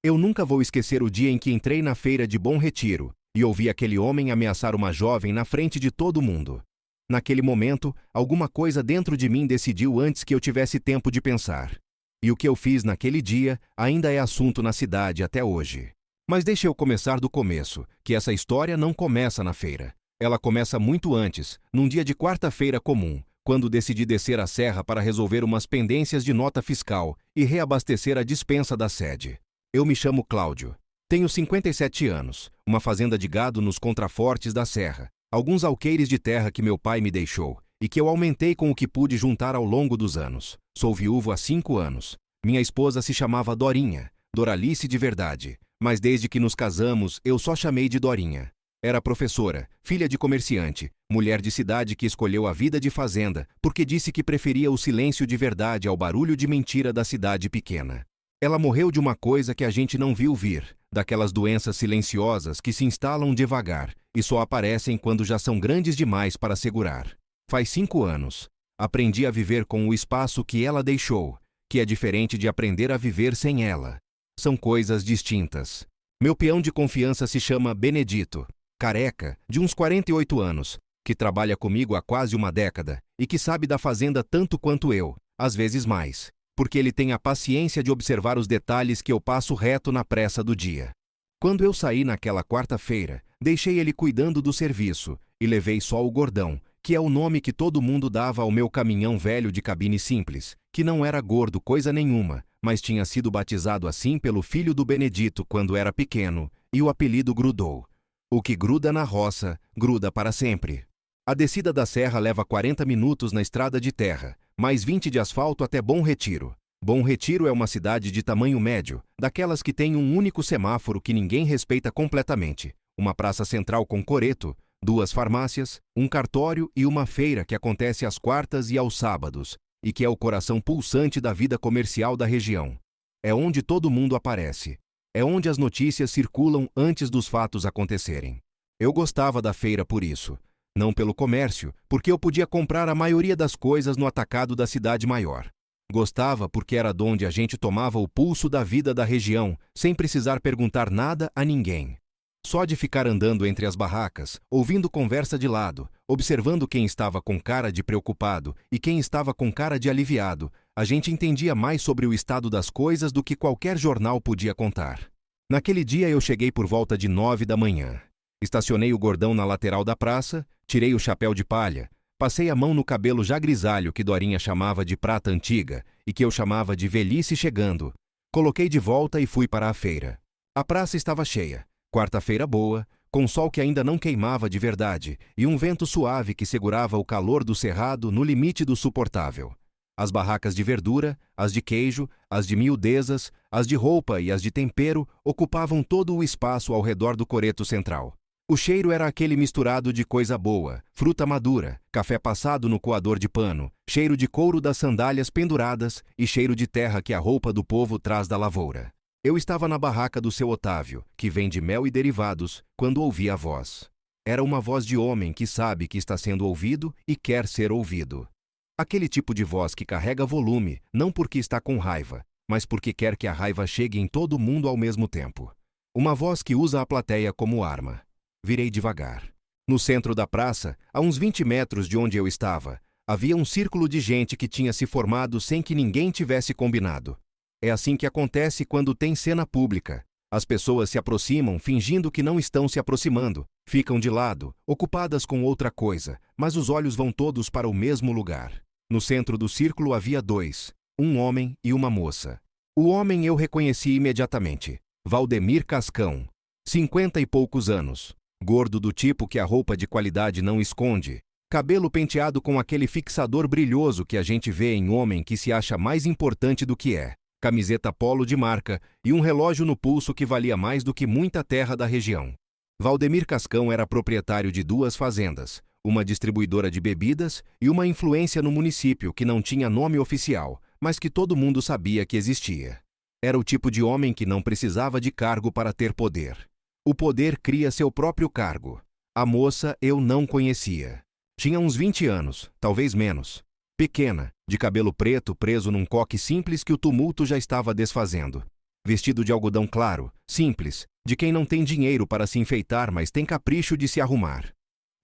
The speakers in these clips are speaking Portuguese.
Eu nunca vou esquecer o dia em que entrei na feira de Bom Retiro e ouvi aquele homem ameaçar uma jovem na frente de todo mundo. Naquele momento, alguma coisa dentro de mim decidiu antes que eu tivesse tempo de pensar. E o que eu fiz naquele dia ainda é assunto na cidade até hoje. Mas deixe eu começar do começo, que essa história não começa na feira. Ela começa muito antes, num dia de quarta-feira comum, quando decidi descer a serra para resolver umas pendências de nota fiscal e reabastecer a despensa da sede. Eu me chamo Cláudio. Tenho 57 anos, uma fazenda de gado nos contrafortes da serra, alguns alqueires de terra que meu pai me deixou e que eu aumentei com o que pude juntar ao longo dos anos. Sou viúvo há 5 anos. Minha esposa se chamava Dorinha, Doralice de verdade, mas desde que nos casamos eu só chamei de Dorinha. Era professora, filha de comerciante, mulher de cidade que escolheu a vida de fazenda porque disse que preferia o silêncio de verdade ao barulho de mentira da cidade pequena. Ela morreu de uma coisa que a gente não viu vir, daquelas doenças silenciosas que se instalam devagar e só aparecem quando já são grandes demais para segurar. Faz 5 anos. Aprendi a viver com o espaço que ela deixou, que é diferente de aprender a viver sem ela. São coisas distintas. Meu peão de confiança se chama Benedito, careca, de uns 48 anos, que trabalha comigo há quase uma década e que sabe da fazenda tanto quanto eu, às vezes mais, porque ele tem a paciência de observar os detalhes que eu passo reto na pressa do dia. Quando eu saí naquela quarta-feira, deixei ele cuidando do serviço e levei só o Gordão, que é o nome que todo mundo dava ao meu caminhão velho de cabine simples, que não era gordo coisa nenhuma, mas tinha sido batizado assim pelo filho do Benedito quando era pequeno, e o apelido grudou. O que gruda na roça, gruda para sempre. A descida da serra leva 40 minutos na estrada de terra, mais 20 de asfalto até Bom Retiro. Bom Retiro é uma cidade de tamanho médio, daquelas que tem um único semáforo que ninguém respeita completamente, uma praça central com coreto, 2 farmácias, um cartório e uma feira que acontece às quartas e aos sábados, e que é o coração pulsante da vida comercial da região. É onde todo mundo aparece. É onde as notícias circulam antes dos fatos acontecerem. Eu gostava da feira por isso. Não pelo comércio, porque eu podia comprar a maioria das coisas no atacado da cidade maior. Gostava porque era donde a gente tomava o pulso da vida da região, sem precisar perguntar nada a ninguém. Só de ficar andando entre as barracas, ouvindo conversa de lado, observando quem estava com cara de preocupado e quem estava com cara de aliviado, a gente entendia mais sobre o estado das coisas do que qualquer jornal podia contar. Naquele dia eu cheguei por volta de 9 da manhã. Estacionei o Gordão na lateral da praça, tirei o chapéu de palha, passei a mão no cabelo já grisalho que Dorinha chamava de prata antiga e que eu chamava de velhice chegando. Coloquei de volta e fui para a feira. A praça estava cheia. Quarta-feira boa, com sol que ainda não queimava de verdade e um vento suave que segurava o calor do cerrado no limite do suportável. As barracas de verdura, as de queijo, as de miudezas, as de roupa e as de tempero ocupavam todo o espaço ao redor do coreto central. O cheiro era aquele misturado de coisa boa, fruta madura, café passado no coador de pano, cheiro de couro das sandálias penduradas e cheiro de terra que a roupa do povo traz da lavoura. Eu estava na barraca do seu Otávio, que vende mel e derivados, quando ouvi a voz. Era uma voz de homem que sabe que está sendo ouvido e quer ser ouvido. Aquele tipo de voz que carrega volume, não porque está com raiva, mas porque quer que a raiva chegue em todo mundo ao mesmo tempo. Uma voz que usa a plateia como arma. Virei devagar. No centro da praça, a uns 20 metros de onde eu estava, havia um círculo de gente que tinha se formado sem que ninguém tivesse combinado. É assim que acontece quando tem cena pública. As pessoas se aproximam fingindo que não estão se aproximando, ficam de lado, ocupadas com outra coisa, mas os olhos vão todos para o mesmo lugar. No centro do círculo havia 2, um homem e uma moça. O homem eu reconheci imediatamente. Valdemir Cascão, 50 e poucos anos. Gordo do tipo que a roupa de qualidade não esconde. Cabelo penteado com aquele fixador brilhoso que a gente vê em homem que se acha mais importante do que é. Camiseta polo de marca e um relógio no pulso que valia mais do que muita terra da região. Valdemir Cascão era proprietário de 2 fazendas, uma distribuidora de bebidas e uma influência no município que não tinha nome oficial, mas que todo mundo sabia que existia. Era o tipo de homem que não precisava de cargo para ter poder. O poder cria seu próprio cargo. A moça eu não conhecia. Tinha uns 20 anos, talvez menos. Pequena, de cabelo preto preso num coque simples que o tumulto já estava desfazendo. vestido de algodão claro, simples, de quem não tem dinheiro para se enfeitar, mas tem capricho de se arrumar.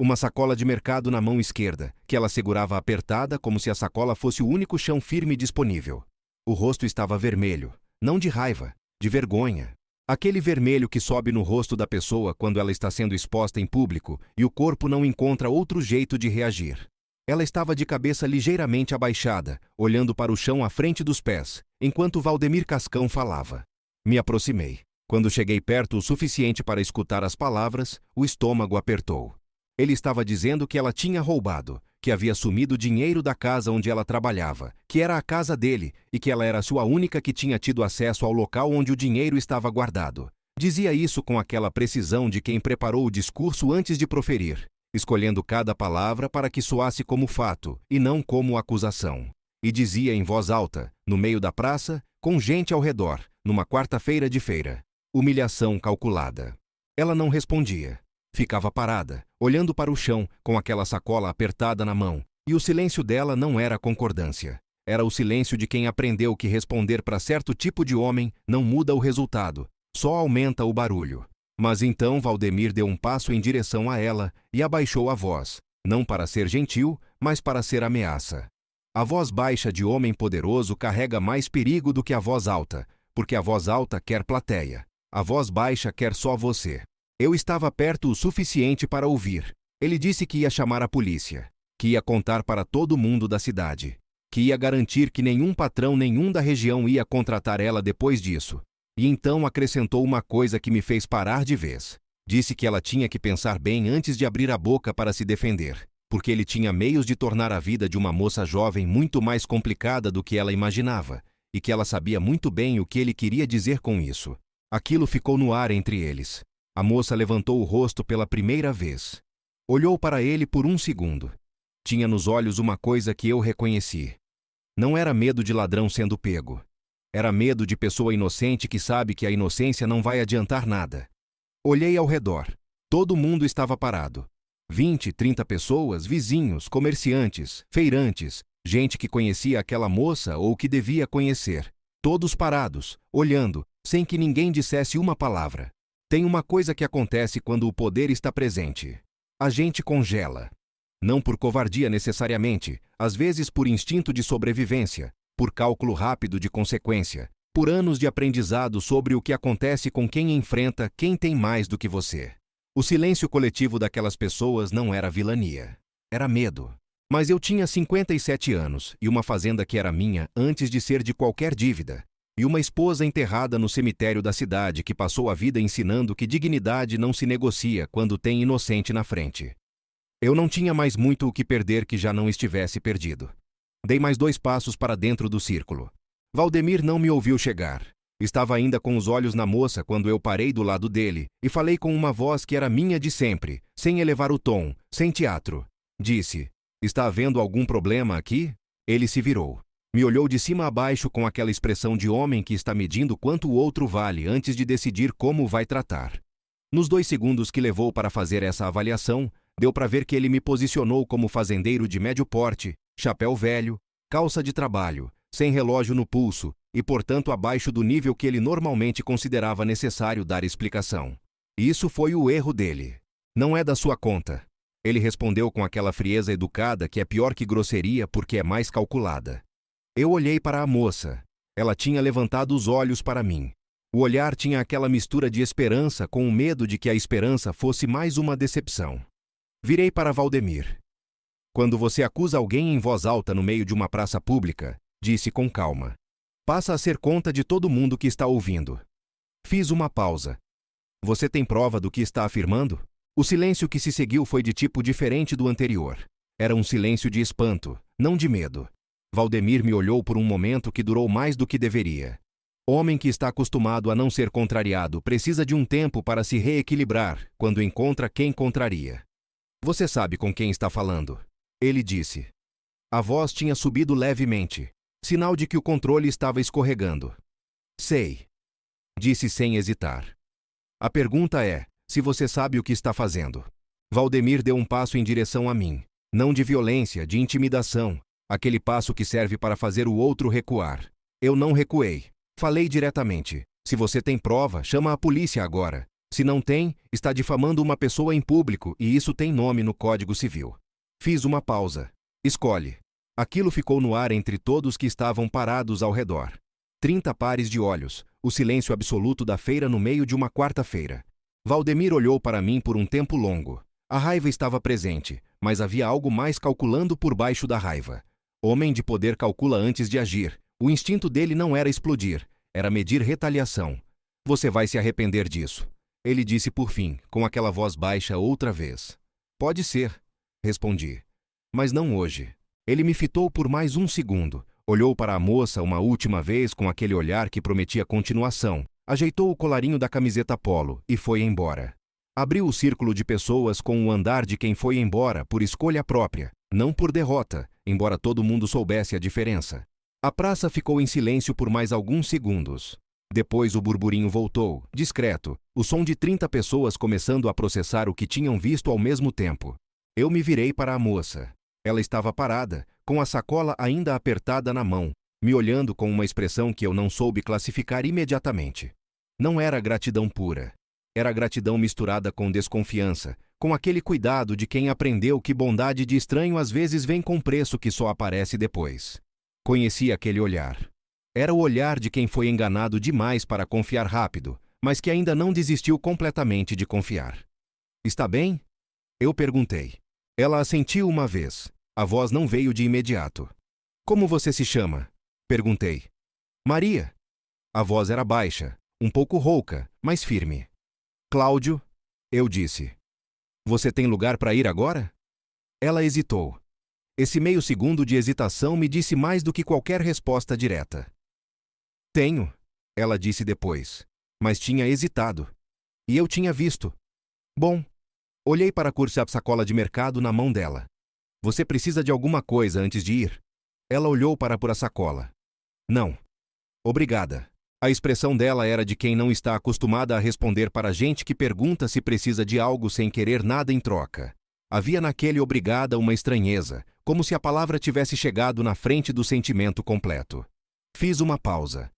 Uma sacola de mercado na mão esquerda, que ela segurava apertada como se a sacola fosse o único chão firme disponível. O rosto estava vermelho, não de raiva, de vergonha. Aquele vermelho que sobe no rosto da pessoa quando ela está sendo exposta em público e o corpo não encontra outro jeito de reagir. Ela estava de cabeça ligeiramente abaixada, olhando para o chão à frente dos pés, enquanto Valdemir Cascão falava. Me aproximei. Quando cheguei perto o suficiente para escutar as palavras, o estômago apertou. Ele estava dizendo que ela tinha roubado, que havia sumido dinheiro da casa onde ela trabalhava, que era a casa dele e que ela era sua única que tinha tido acesso ao local onde o dinheiro estava guardado. Dizia isso com aquela precisão de quem preparou o discurso antes de proferir, escolhendo cada palavra para que soasse como fato e não como acusação. E dizia em voz alta, no meio da praça, com gente ao redor, numa quarta-feira de feira. Humilhação calculada. Ela não respondia. Ficava parada, olhando para o chão, com aquela sacola apertada na mão, e o silêncio dela não era concordância. Era o silêncio de quem aprendeu que responder para certo tipo de homem não muda o resultado, só aumenta o barulho. Mas então Valdemir deu um passo em direção a ela e abaixou a voz, não para ser gentil, mas para ser ameaça. A voz baixa de homem poderoso carrega mais perigo do que a voz alta, porque a voz alta quer plateia. A voz baixa quer só você. Eu estava perto o suficiente para ouvir. Ele disse que ia chamar a polícia, que ia contar para todo mundo da cidade, que ia garantir que nenhum patrão nenhum da região ia contratar ela depois disso. E então acrescentou uma coisa que me fez parar de vez. Disse que ela tinha que pensar bem antes de abrir a boca para se defender, porque ele tinha meios de tornar a vida de uma moça jovem muito mais complicada do que ela imaginava, e que ela sabia muito bem o que ele queria dizer com isso. Aquilo ficou no ar entre eles. A moça levantou o rosto pela primeira vez. Olhou para ele por um segundo. Tinha nos olhos uma coisa que eu reconheci. Não era medo de ladrão sendo pego. Era medo de pessoa inocente que sabe que a inocência não vai adiantar nada. Olhei ao redor. Todo mundo estava parado. 20, 30 pessoas, vizinhos, comerciantes, feirantes, gente que conhecia aquela moça ou que devia conhecer. Todos parados, olhando, sem que ninguém dissesse uma palavra. Tem uma coisa que acontece quando o poder está presente. A gente congela. Não por covardia necessariamente, às vezes por instinto de sobrevivência, por cálculo rápido de consequência, por anos de aprendizado sobre o que acontece com quem enfrenta quem tem mais do que você. O silêncio coletivo daquelas pessoas não era vilania. Era medo. Mas eu tinha 57 anos e uma fazenda que era minha antes de ser de qualquer dívida. E uma esposa enterrada no cemitério da cidade que passou a vida ensinando que dignidade não se negocia quando tem inocente na frente. Eu não tinha mais muito o que perder que já não estivesse perdido. Dei mais 2 passos para dentro do círculo. Valdemir não me ouviu chegar. Estava ainda com os olhos na moça quando eu parei do lado dele e falei com uma voz que era minha de sempre, sem elevar o tom, sem teatro. Disse: "Está havendo algum problema aqui?" Ele se virou. Me olhou de cima a baixo com aquela expressão de homem que está medindo quanto o outro vale antes de decidir como vai tratar. Nos 2 segundos que levou para fazer essa avaliação, deu para ver que ele me posicionou como fazendeiro de médio porte, chapéu velho, calça de trabalho, sem relógio no pulso e, portanto, abaixo do nível que ele normalmente considerava necessário dar explicação. Isso foi o erro dele. Não é da sua conta. Ele respondeu com aquela frieza educada que é pior que grosseria porque é mais calculada. Eu olhei para a moça. Ela tinha levantado os olhos para mim. O olhar tinha aquela mistura de esperança com o medo de que a esperança fosse mais uma decepção. Virei para Valdemir. "Quando você acusa alguém em voz alta no meio de uma praça pública", disse com calma, "passa a ser conta de todo mundo que está ouvindo." Fiz uma pausa. "Você tem prova do que está afirmando?" O silêncio que se seguiu foi de tipo diferente do anterior. Era um silêncio de espanto, não de medo. Valdemir me olhou por um momento que durou mais do que deveria. Homem que está acostumado a não ser contrariado precisa de um tempo para se reequilibrar quando encontra quem contraria. "Você sabe com quem está falando?" Ele disse. A voz tinha subido levemente, sinal de que o controle estava escorregando. "Sei", disse sem hesitar. "A pergunta é, se você sabe o que está fazendo." Valdemir deu um passo em direção a mim, não de violência, de intimidação, aquele passo que serve para fazer o outro recuar. Eu não recuei. Falei diretamente. Se você tem prova, chama a polícia agora. Se não tem, está difamando uma pessoa em público e isso tem nome no Código Civil. Fiz uma pausa. Escolhe. Aquilo ficou no ar entre todos que estavam parados ao redor. 30 pares de olhos, o silêncio absoluto da feira no meio de uma quarta-feira. Valdemir olhou para mim por um tempo longo. A raiva estava presente, mas havia algo mais calculando por baixo da raiva. Homem de poder calcula antes de agir. O instinto dele não era explodir, era medir retaliação. Você vai se arrepender disso. Ele disse por fim, com aquela voz baixa outra vez. Pode ser, respondi. Mas não hoje. Ele me fitou por mais um segundo, olhou para a moça uma última vez com aquele olhar que prometia continuação, ajeitou o colarinho da camiseta polo e foi embora. Abriu o círculo de pessoas com o andar de quem foi embora por escolha própria, não por derrota, embora todo mundo soubesse a diferença. A praça ficou em silêncio por mais alguns segundos. Depois o burburinho voltou, discreto, o som de 30 pessoas começando a processar o que tinham visto ao mesmo tempo. Eu me virei para a moça. Ela estava parada, com a sacola ainda apertada na mão, me olhando com uma expressão que eu não soube classificar imediatamente. Não era gratidão pura. Era gratidão misturada com desconfiança, com aquele cuidado de quem aprendeu que bondade de estranho às vezes vem com preço que só aparece depois. Conheci aquele olhar. Era o olhar de quem foi enganado demais para confiar rápido, mas que ainda não desistiu completamente de confiar. Está bem? Eu perguntei. Ela assentiu uma vez. A voz não veio de imediato. Como você se chama? Perguntei. Maria. A voz era baixa, um pouco rouca, mas firme. Cláudio, eu disse. Você tem lugar para ir agora? Ela hesitou. Esse meio segundo de hesitação me disse mais do que qualquer resposta direta. Tenho, ela disse depois, mas tinha hesitado. E eu tinha visto. Bom, olhei para a sacola de mercado na mão dela. Você precisa de alguma coisa antes de ir? Ela olhou para a sacola. Não. Obrigada. A expressão dela era de quem não está acostumada a responder para gente que pergunta se precisa de algo sem querer nada em troca. Havia naquele obrigada uma estranheza, como se a palavra tivesse chegado na frente do sentimento completo. Fiz uma pausa.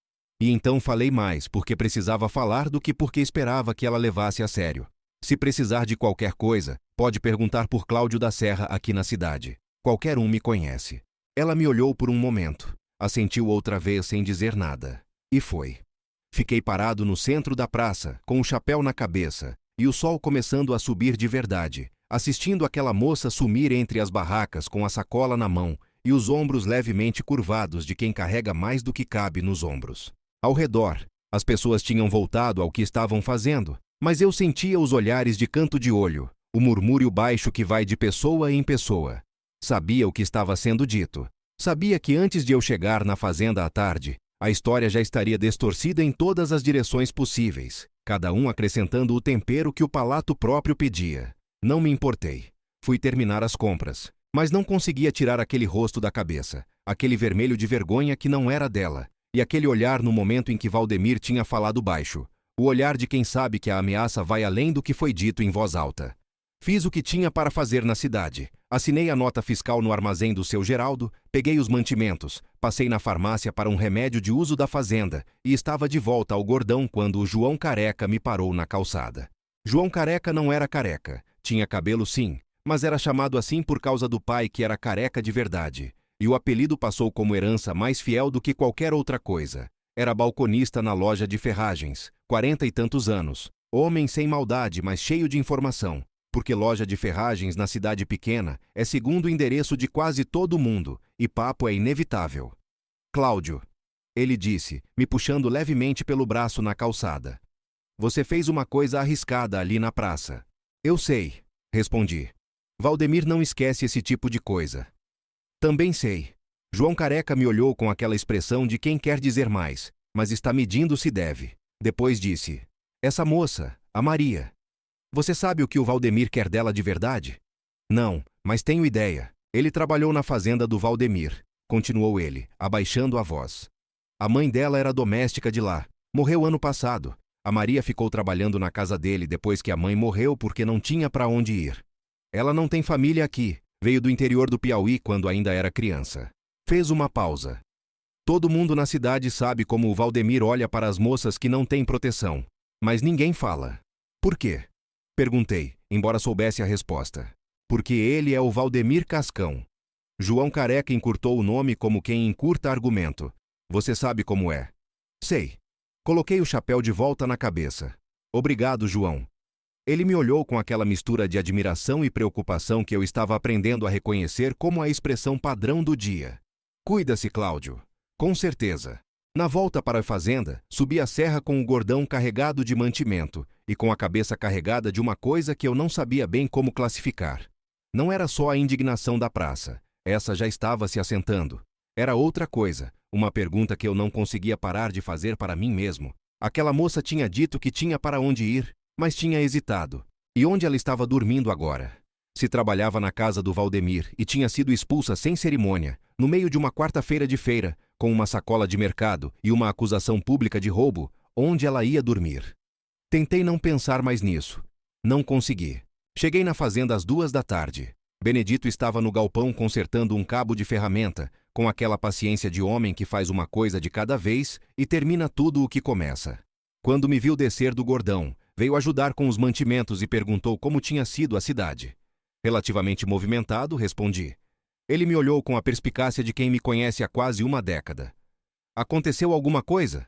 E então falei mais porque precisava falar do que porque esperava que ela levasse a sério. Se precisar de qualquer coisa, pode perguntar por Cláudio da Serra aqui na cidade. Qualquer um me conhece. Ela me olhou por um momento, assentiu outra vez sem dizer nada. E foi. Fiquei parado no centro da praça, com o chapéu na cabeça, e o sol começando a subir de verdade, assistindo aquela moça sumir entre as barracas com a sacola na mão e os ombros levemente curvados de quem carrega mais do que cabe nos ombros. Ao redor, as pessoas tinham voltado ao que estavam fazendo, mas eu sentia os olhares de canto de olho, o murmúrio baixo que vai de pessoa em pessoa. Sabia o que estava sendo dito. Sabia que antes de eu chegar na fazenda à tarde, a história já estaria distorcida em todas as direções possíveis, cada um acrescentando o tempero que o palato próprio pedia. Não me importei. Fui terminar as compras, mas não conseguia tirar aquele rosto da cabeça, aquele vermelho de vergonha que não era dela, e aquele olhar no momento em que Valdemir tinha falado baixo. O olhar de quem sabe que a ameaça vai além do que foi dito em voz alta. Fiz o que tinha para fazer na cidade. Assinei a nota fiscal no armazém do seu Geraldo, peguei os mantimentos, passei na farmácia para um remédio de uso da fazenda e estava de volta ao Gordão quando o João Careca me parou na calçada. João Careca não era careca, tinha cabelo sim, mas era chamado assim por causa do pai que era careca de verdade, e o apelido passou como herança mais fiel do que qualquer outra coisa. Era balconista na loja de ferragens, 40 e tantos anos, homem sem maldade, mas cheio de informação, porque loja de ferragens na cidade pequena é segundo endereço de quase todo mundo, e papo é inevitável. Cláudio, ele disse, me puxando levemente pelo braço na calçada. Você fez uma coisa arriscada ali na praça. Eu sei, respondi. Valdemir não esquece esse tipo de coisa. Também sei. João Careca me olhou com aquela expressão de quem quer dizer mais, mas está medindo se deve. Depois disse, essa moça, a Maria. Você sabe o que o Valdemir quer dela de verdade? Não, mas tenho ideia. Ele trabalhou na fazenda do Valdemir, continuou ele, abaixando a voz. A mãe dela era doméstica de lá. Morreu ano passado. A Maria ficou trabalhando na casa dele depois que a mãe morreu porque não tinha para onde ir. Ela não tem família aqui. Veio do interior do Piauí quando ainda era criança. Fez uma pausa. Todo mundo na cidade sabe como o Valdemir olha para as moças que não têm proteção. Mas ninguém fala. Por quê? Perguntei, embora soubesse a resposta. Porque ele é o Valdemir Cascão. João Careca encurtou o nome como quem encurta argumento. Você sabe como é. Sei. Coloquei o chapéu de volta na cabeça. Obrigado, João. Ele me olhou com aquela mistura de admiração e preocupação que eu estava aprendendo a reconhecer como a expressão padrão do dia. Cuida-se, Cláudio. Com certeza. Na volta para a fazenda, subi a serra com o gordão carregado de mantimento e com a cabeça carregada de uma coisa que eu não sabia bem como classificar. Não era só a indignação da praça. Essa já estava se assentando. Era outra coisa, uma pergunta que eu não conseguia parar de fazer para mim mesmo. Aquela moça tinha dito que tinha para onde ir, mas tinha hesitado. E onde ela estava dormindo agora? Se trabalhava na casa do Valdemir e tinha sido expulsa sem cerimônia, no meio de uma quarta-feira de feira, com uma sacola de mercado e uma acusação pública de roubo, onde ela ia dormir. Tentei não pensar mais nisso. Não consegui. Cheguei na fazenda às 2 da tarde. Benedito estava no galpão consertando um cabo de ferramenta, com aquela paciência de homem que faz uma coisa de cada vez e termina tudo o que começa. Quando me viu descer do gordão, veio ajudar com os mantimentos e perguntou como tinha sido a cidade. Relativamente movimentado, respondi. Ele me olhou com a perspicácia de quem me conhece há quase uma década. Aconteceu alguma coisa?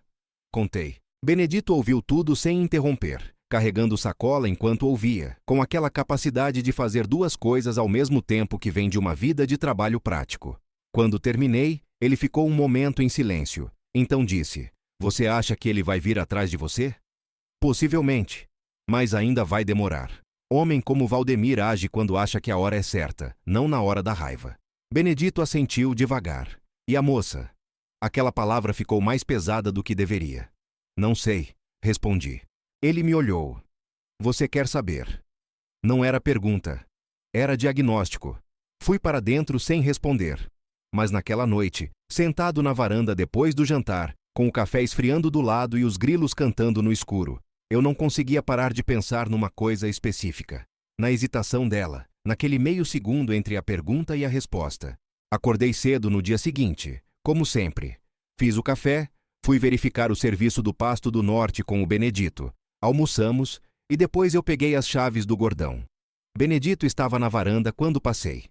Contei. Benedito ouviu tudo sem interromper, carregando sacola enquanto ouvia, com aquela capacidade de fazer duas coisas ao mesmo tempo que vem de uma vida de trabalho prático. Quando terminei, ele ficou um momento em silêncio. Então disse, você acha que ele vai vir atrás de você? Possivelmente. Mas ainda vai demorar. Homem como Valdemir age quando acha que a hora é certa, não na hora da raiva. Benedito assentiu devagar. E a moça? Aquela palavra ficou mais pesada do que deveria. Não sei, respondi. Ele me olhou. Você quer saber? Não era pergunta. Era diagnóstico. Fui para dentro sem responder. Mas naquela noite, sentado na varanda depois do jantar, com o café esfriando do lado e os grilos cantando no escuro, eu não conseguia parar de pensar numa coisa específica. Na hesitação dela, naquele meio segundo entre a pergunta e a resposta. Acordei cedo no dia seguinte, como sempre. Fiz o café, fui verificar o serviço do Pasto do Norte com o Benedito. Almoçamos e depois eu peguei as chaves do gordão. Benedito estava na varanda quando passei.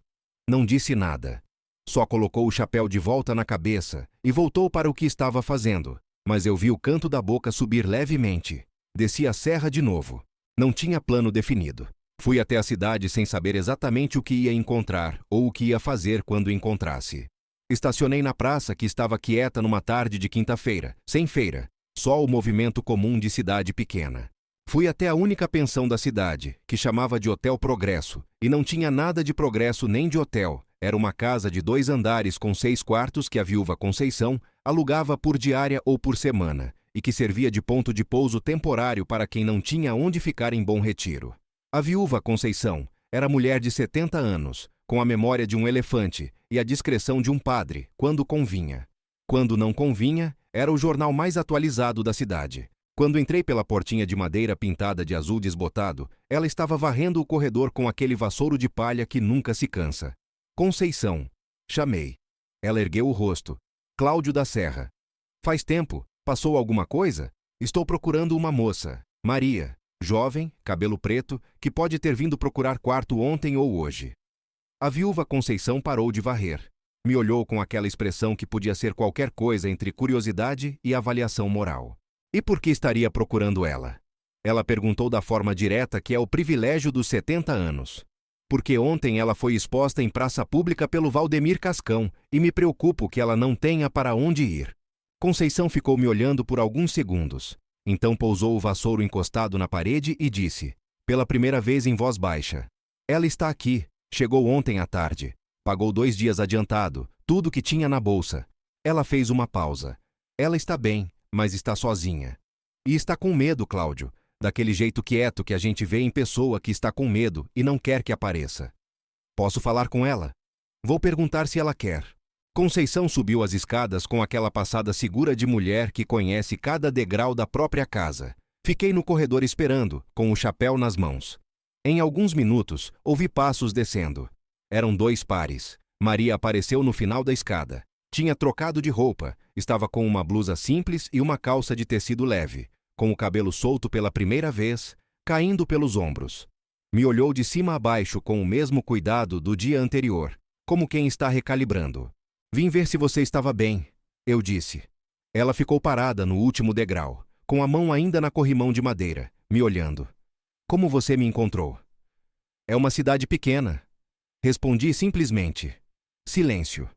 Não disse nada. Só colocou o chapéu de volta na cabeça e voltou para o que estava fazendo. Mas eu vi o canto da boca subir levemente. Desci a serra de novo. Não tinha plano definido. Fui até a cidade sem saber exatamente o que ia encontrar ou o que ia fazer quando encontrasse. Estacionei na praça que estava quieta numa tarde de quinta-feira, sem feira. Só o movimento comum de cidade pequena. Fui até a única pensão da cidade, que chamava de Hotel Progresso, e não tinha nada de progresso nem de hotel. Era uma casa de 2 andares com 6 quartos que a viúva Conceição alugava por diária ou por semana, e que servia de ponto de pouso temporário para quem não tinha onde ficar em Bom Retiro. A viúva Conceição era mulher de 70 anos, com a memória de um elefante e a discrição de um padre, quando convinha. Quando não convinha, era o jornal mais atualizado da cidade. Quando entrei pela portinha de madeira pintada de azul desbotado, ela estava varrendo o corredor com aquele vassouro de palha que nunca se cansa. Conceição. Chamei. Ela ergueu o rosto. Cláudio da Serra. Faz tempo. Passou alguma coisa? Estou procurando uma moça. Maria. Jovem, cabelo preto, que pode ter vindo procurar quarto ontem ou hoje. A viúva Conceição parou de varrer. Me olhou com aquela expressão que podia ser qualquer coisa entre curiosidade e avaliação moral. E por que estaria procurando ela? Ela perguntou da forma direta que é o privilégio dos 70 anos. Porque ontem ela foi exposta em praça pública pelo Valdemir Cascão e me preocupo que ela não tenha para onde ir. Conceição ficou me olhando por alguns segundos. Então pousou o vassouro encostado na parede e disse, pela primeira vez em voz baixa, ela está aqui, chegou ontem à tarde, pagou 2 dias adiantado, tudo que tinha na bolsa. Ela fez uma pausa. Ela está bem, mas está sozinha. E está com medo, Cláudio. Daquele jeito quieto que a gente vê em pessoa que está com medo e não quer que apareça. Posso falar com ela? Vou perguntar se ela quer. Conceição subiu as escadas com aquela passada segura de mulher que conhece cada degrau da própria casa. Fiquei no corredor esperando, com o chapéu nas mãos. Em alguns minutos, ouvi passos descendo. Eram 2 pares. Maria apareceu no final da escada. Tinha trocado de roupa, estava com uma blusa simples e uma calça de tecido leve, com o cabelo solto pela primeira vez, caindo pelos ombros. Me olhou de cima a baixo com o mesmo cuidado do dia anterior, como quem está recalibrando. Vim ver se você estava bem, eu disse. Ela ficou parada no último degrau, com a mão ainda na corrimão de madeira, me olhando. Como você me encontrou? É uma cidade pequena. Respondi simplesmente. Silêncio.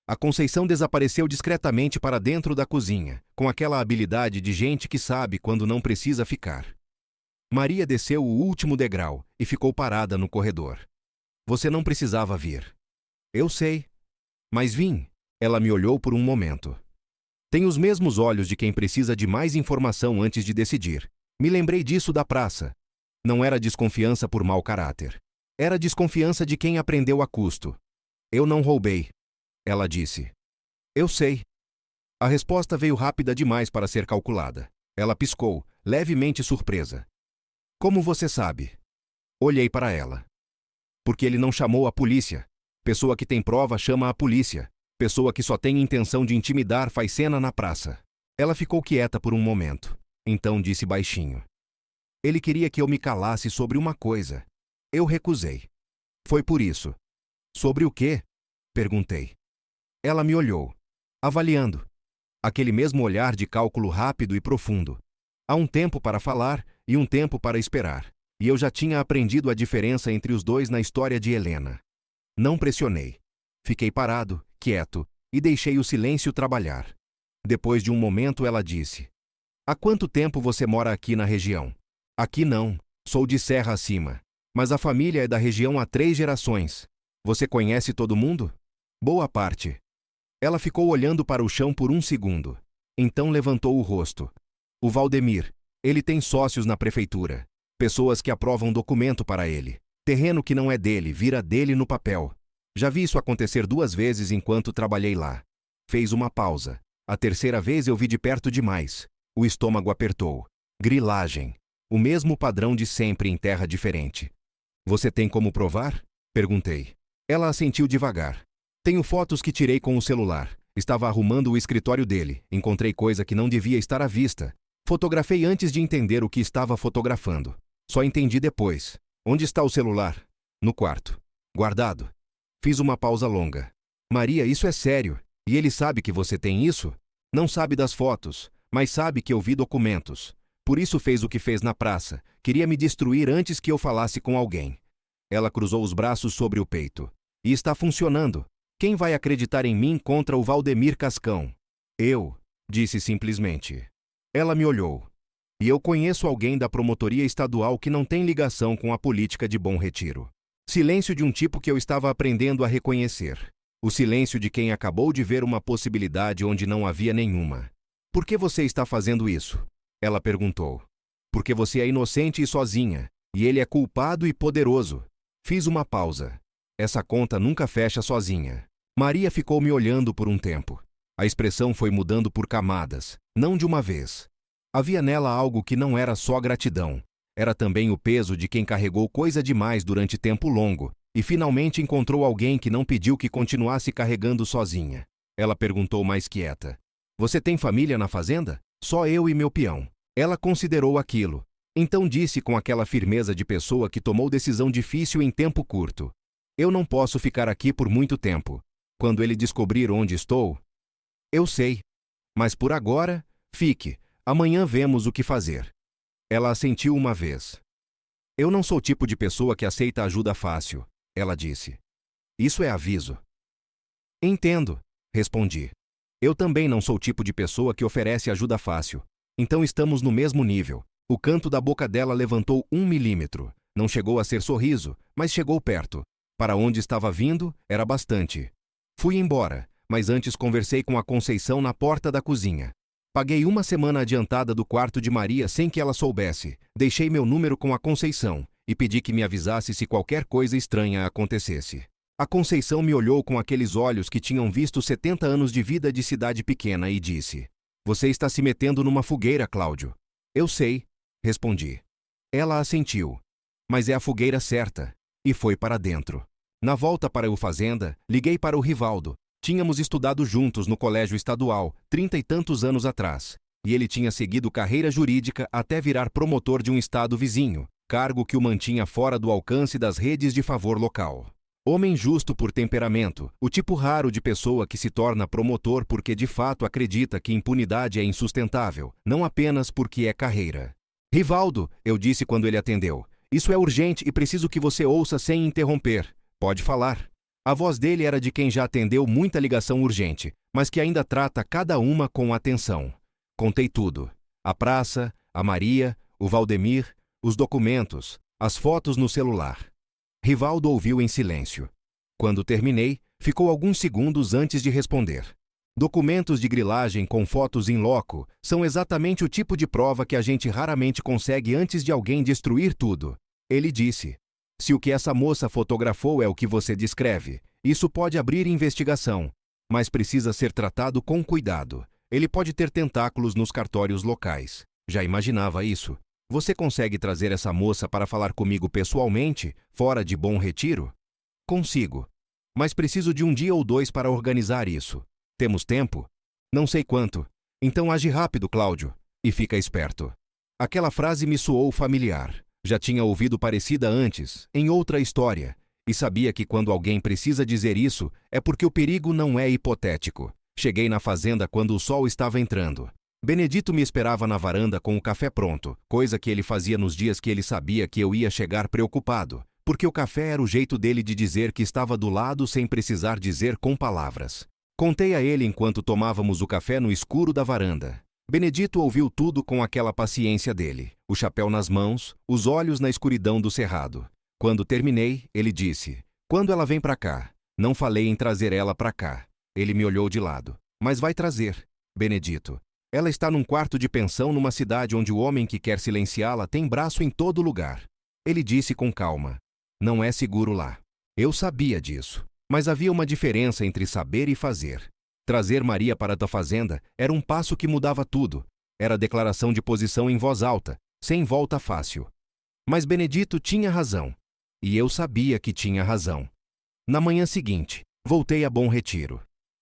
A Conceição desapareceu discretamente para dentro da cozinha, com aquela habilidade de gente que sabe quando não precisa ficar. Maria desceu o último degrau e ficou parada no corredor. Você não precisava vir. Eu sei. Mas vim. Ela me olhou por um momento. Tem os mesmos olhos de quem precisa de mais informação antes de decidir. Me lembrei disso da praça. Não era desconfiança por mau caráter. Era desconfiança de quem aprendeu a custo. Eu não roubei. Ela disse. Eu sei. A resposta veio rápida demais para ser calculada. Ela piscou, levemente surpresa. Como você sabe? Olhei para ela. Porque ele não chamou a polícia. Pessoa que tem prova chama a polícia. Pessoa que só tem intenção de intimidar faz cena na praça. Ela ficou quieta por um momento. Então disse baixinho. Ele queria que eu me calasse sobre uma coisa. Eu recusei. Foi por isso. Sobre o quê? Perguntei. Ela me olhou, avaliando. Aquele mesmo olhar de cálculo rápido e profundo. Há um tempo para falar e um tempo para esperar. E eu já tinha aprendido a diferença entre os dois na história de Helena. Não pressionei. Fiquei parado, quieto, e deixei o silêncio trabalhar. Depois de um momento ela disse. Há quanto tempo você mora aqui na região? Aqui não, sou de Serra Acima. Mas a família é da região há 3 gerações. Você conhece todo mundo? Boa parte. Ela ficou olhando para o chão por um segundo. Então levantou o rosto. O Valdemir. Ele tem sócios na prefeitura. Pessoas que aprovam documento para ele. Terreno que não é dele, vira dele no papel. Já vi isso acontecer 2 vezes enquanto trabalhei lá. Fez uma pausa. A terceira vez eu vi de perto demais. O estômago apertou. Grilagem. O mesmo padrão de sempre em terra diferente. Você tem como provar? Perguntei. Ela assentiu devagar. Tenho fotos que tirei com o celular. Estava arrumando o escritório dele. Encontrei coisa que não devia estar à vista. Fotografei antes de entender o que estava fotografando. Só entendi depois. Onde está o celular? No quarto. Guardado. Fiz uma pausa longa. Maria, isso é sério. E ele sabe que você tem isso? Não sabe das fotos, mas sabe que eu vi documentos. Por isso fez o que fez na praça. Queria me destruir antes que eu falasse com alguém. Ela cruzou os braços sobre o peito. E está funcionando. Quem vai acreditar em mim contra o Valdemir Cascão? Eu, disse simplesmente. Ela me olhou. E eu conheço alguém da promotoria estadual que não tem ligação com a política de Bom Retiro. Silêncio de um tipo que eu estava aprendendo a reconhecer. O silêncio de quem acabou de ver uma possibilidade onde não havia nenhuma. Por que você está fazendo isso? Ela perguntou. Porque você é inocente e sozinha, e ele é culpado e poderoso. Fiz uma pausa. Essa conta nunca fecha sozinha. Maria ficou me olhando por um tempo. A expressão foi mudando por camadas, não de uma vez. Havia nela algo que não era só gratidão. Era também o peso de quem carregou coisa demais durante tempo longo e finalmente encontrou alguém que não pediu que continuasse carregando sozinha. Ela perguntou mais quieta. Você tem família na fazenda? Só eu e meu peão. Ela considerou aquilo. Então disse com aquela firmeza de pessoa que tomou decisão difícil em tempo curto. Eu não posso ficar aqui por muito tempo. Quando ele descobrir onde estou... Eu sei. Mas por agora, fique. Amanhã vemos o que fazer. Ela assentiu uma vez. Eu não sou o tipo de pessoa que aceita ajuda fácil, ela disse. Isso é aviso. Entendo, respondi. Eu também não sou o tipo de pessoa que oferece ajuda fácil. Então estamos no mesmo nível. O canto da boca dela levantou 1 milímetro. Não chegou a ser sorriso, mas chegou perto. Para onde estava vindo, era bastante. Fui embora, mas antes conversei com a Conceição na porta da cozinha. Paguei 1 semana adiantada do quarto de Maria sem que ela soubesse. Deixei meu número com a Conceição e pedi que me avisasse se qualquer coisa estranha acontecesse. A Conceição me olhou com aqueles olhos que tinham visto 70 anos de vida de cidade pequena e disse: Você está se metendo numa fogueira, Cláudio. Eu sei, respondi. Ela assentiu. Mas é a fogueira certa. E foi para dentro. Na volta para a fazenda, liguei para o Rivaldo. Tínhamos estudado juntos no colégio estadual, 30 e tantos anos atrás, e ele tinha seguido carreira jurídica até virar promotor de um estado vizinho, cargo que o mantinha fora do alcance das redes de favor local. Homem justo por temperamento, o tipo raro de pessoa que se torna promotor porque de fato acredita que impunidade é insustentável, não apenas porque é carreira. Rivaldo, eu disse quando ele atendeu, isso é urgente e preciso que você ouça sem interromper. Pode falar. A voz dele era de quem já atendeu muita ligação urgente, mas que ainda trata cada uma com atenção. Contei tudo. A praça, a Maria, o Valdemir, os documentos, as fotos no celular. Rivaldo ouviu em silêncio. Quando terminei, ficou alguns segundos antes de responder. Documentos de grilagem com fotos em loco são exatamente o tipo de prova que a gente raramente consegue antes de alguém destruir tudo. Ele disse. Se o que essa moça fotografou é o que você descreve, isso pode abrir investigação, mas precisa ser tratado com cuidado. Ele pode ter tentáculos nos cartórios locais. Já imaginava isso? Você consegue trazer essa moça para falar comigo pessoalmente, fora de Bom Retiro? Consigo. Mas preciso de um dia ou dois para organizar isso. Temos tempo? Não sei quanto. Então age rápido, Cláudio. E fica esperto. Aquela frase me soou familiar. Já tinha ouvido parecida antes, em outra história, e sabia que quando alguém precisa dizer isso, é porque o perigo não é hipotético. Cheguei na fazenda quando o sol estava entrando. Benedito me esperava na varanda com o café pronto, coisa que ele fazia nos dias que ele sabia que eu ia chegar preocupado, porque o café era o jeito dele de dizer que estava do lado sem precisar dizer com palavras. Contei a ele enquanto tomávamos o café no escuro da varanda. Benedito ouviu tudo com aquela paciência dele, o chapéu nas mãos, os olhos na escuridão do cerrado. Quando terminei, ele disse, quando ela vem pra cá? Não falei em trazer ela pra cá. Ele me olhou de lado. Mas vai trazer, Benedito. Ela está num quarto de pensão numa cidade onde o homem que quer silenciá-la tem braço em todo lugar. Ele disse com calma, não é seguro lá. Eu sabia disso, mas havia uma diferença entre saber e fazer. Trazer Maria para a fazenda era um passo que mudava tudo. Era declaração de posição em voz alta, sem volta fácil. Mas Benedito tinha razão. E eu sabia que tinha razão. Na manhã seguinte, voltei a Bom Retiro.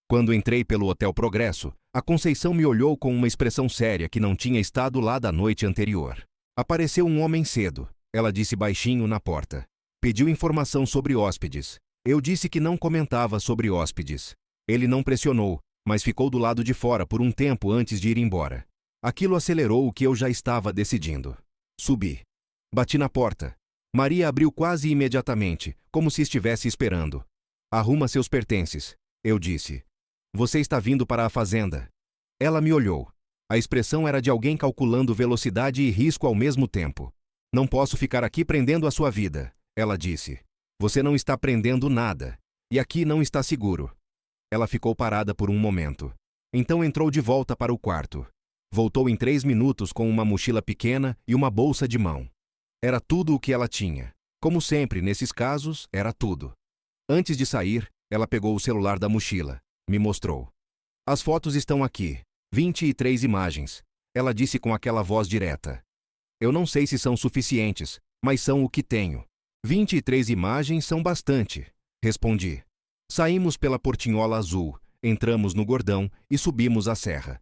Quando entrei pelo Hotel Progresso, a Conceição me olhou com uma expressão séria que não tinha estado lá da noite anterior. Apareceu um homem cedo. Ela disse baixinho na porta. Pediu informação sobre hóspedes. Eu disse que não comentava sobre hóspedes. Ele não pressionou, mas ficou do lado de fora por um tempo antes de ir embora. Aquilo acelerou o que eu já estava decidindo. Subi. Bati na porta. Maria abriu quase imediatamente, como se estivesse esperando. Arruma seus pertences, eu disse. Você está vindo para a fazenda. Ela me olhou. A expressão era de alguém calculando velocidade e risco ao mesmo tempo. Não posso ficar aqui prendendo a sua vida, ela disse. Você não está prendendo nada. E aqui não está seguro. Ela ficou parada por um momento. Então entrou de volta para o quarto. Voltou em 3 minutos com uma mochila pequena e uma bolsa de mão. Era tudo o que ela tinha. Como sempre, nesses casos, era tudo. Antes de sair, ela pegou o celular da mochila. Me mostrou. As fotos estão aqui. 23 imagens. Ela disse com aquela voz direta. Eu não sei se são suficientes, mas são o que tenho. 23 imagens são bastante, respondi. Saímos pela Portinhola Azul, entramos no Gordão e subimos a serra.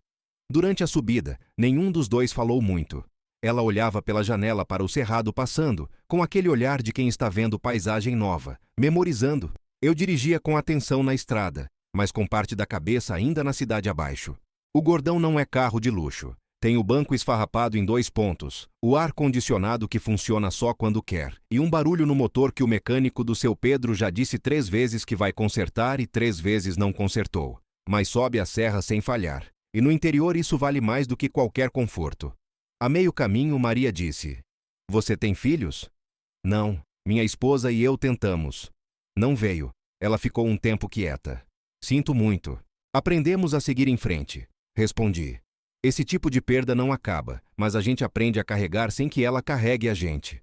Durante a subida, nenhum dos dois falou muito. Ela olhava pela janela para o cerrado passando, com aquele olhar de quem está vendo paisagem nova, memorizando. Eu dirigia com atenção na estrada, mas com parte da cabeça ainda na cidade abaixo. O Gordão não é carro de luxo. Tem o banco esfarrapado em 2 pontos, o ar-condicionado que funciona só quando quer, e um barulho no motor que o mecânico do seu Pedro já disse 3 vezes que vai consertar e 3 vezes não consertou. Mas sobe a serra sem falhar. E no interior isso vale mais do que qualquer conforto. A meio caminho, Maria disse, você tem filhos? Não, minha esposa e eu tentamos. Não veio. Ela ficou um tempo quieta. Sinto muito. Aprendemos a seguir em frente, respondi. Esse tipo de perda não acaba, mas a gente aprende a carregar sem que ela carregue a gente.